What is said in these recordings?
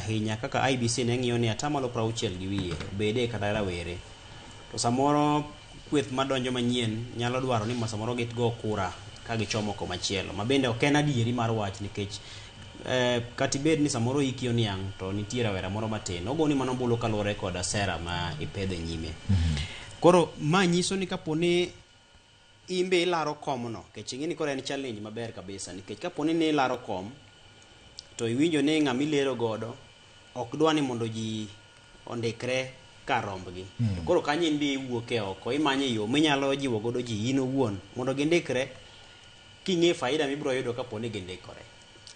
ahinya kaka IBC ne ng'iyo ni atamalo 60 gi wiye bede kata rawere to samoro kweth madonjo manyien nyalo dwaro ni samoro gitgo kura ka gichomo komachielo mabende ok en adieri mar wach nikech kati bed ni samoro iki oniang to nitie rawera moro matin ogoni mana ombulu kaluwore kod sera ma ipedho nyime. Koro ma nyiso ni kaponi imbe ilaro komno kech ing'eni koro en challenge maber kabisa nikech kaponi ni ilaro kom to iwinjo ni ng'ami lero godo ok dwa ni mondo ji ondikre karombgi koro kanyo in bi iwuoke oko imanye yo minyalo jiwo godo ji in owuon mondo gindikre king'e faida mibiro yudo kaponi gindikore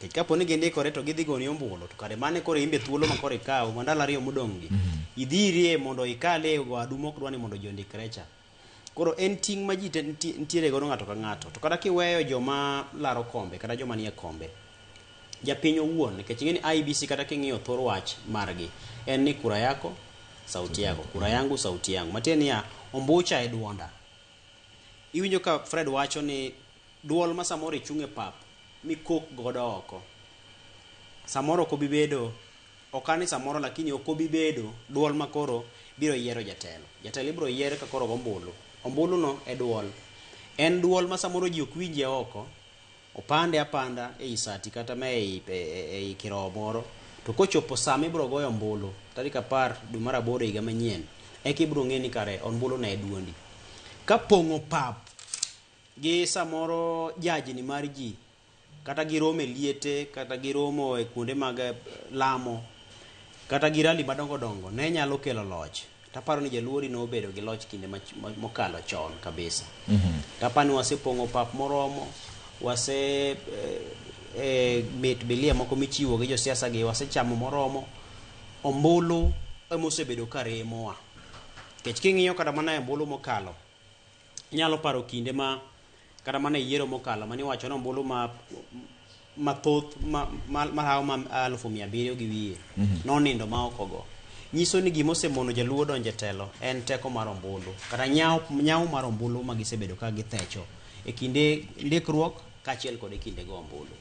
kech kaponi gindikore to gidhi goni ombulu to kare mane koro imbe thuolo ma koro ikaw mandalo ariyo modong'gi idhirie mondo ikale wadu mok dwa ni mondo ji ondikre cha. Koro en ting' ma ji ntiere godo ng'ato ka ng'ato to kata kiweyo joma laro kombe kata joma nie kombe japiny owuon nikech ing'eni IBC kata king'iyo thor wach margi en ni kura yako sauti yako kura yangu sauti yangu matieni ya ombucha e duonda. Iwinjo ka Fred wacho ni duol ma samoro ichung'e pap mikok godo oko samoro ko bibedo okani samoro lakini ok obibedo duol makoro biro yiero jatelo ibiro yiere ka koro ombulu no e duol en duol ma samoro ji ok winje oko opande apanda e isati kata ma e kirowo moro to kochopo sama ibiro goyo ombulu tarik 10 dwe mar 8 higa manyien eka ibiro ng'e ni kare ombulu ne e duondi ka pong'o pap gi samoro jajni mar ji kata giromo e liete kata giromo e kuonde mag lamo kata girali madongo dongo ne nyalo kelo loch. Taparo ni jaluori no obedo gi loch kinde mokalo chon kabisa. Tapani wasepong'o pap moromo wase met belia moko michiwo gi josiasa gi wasechamo moromo ombulu emosebedo karemowa kech king'iyo kata mana e ombulu mokalo nyalo paro kinde ma kata mana yiero mokalo mani wacho na ombulu mathoth marao 700 gi wiye nonindo ma okogo nyiso ni gimosemono jaluo donje telo en teko mar ombulu kata nyao mar ombulu magisebedo ka githecho e kinde ndikruok kachiel kod e kinde go ombulu.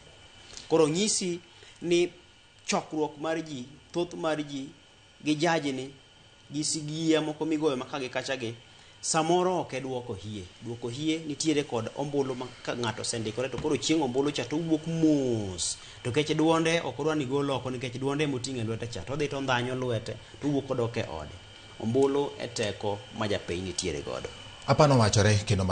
Koro nyisi ni chokruok mar ji thoth mar ji gi jajni gi sigia moko migoyo makagi kacha gi samoro ok e duoko hie nitiere kod ombulu ma ng'ato sendikore to koro chieng' ombulu cha to wuok mos to kech duonde ok odwa ni golo oko nikech duonde moting'e lwete cha to dhi to ndhanyo lwete to wuok odok e ode. Ombulu e teko ma japiny nitiere godo. Apano wachore kendo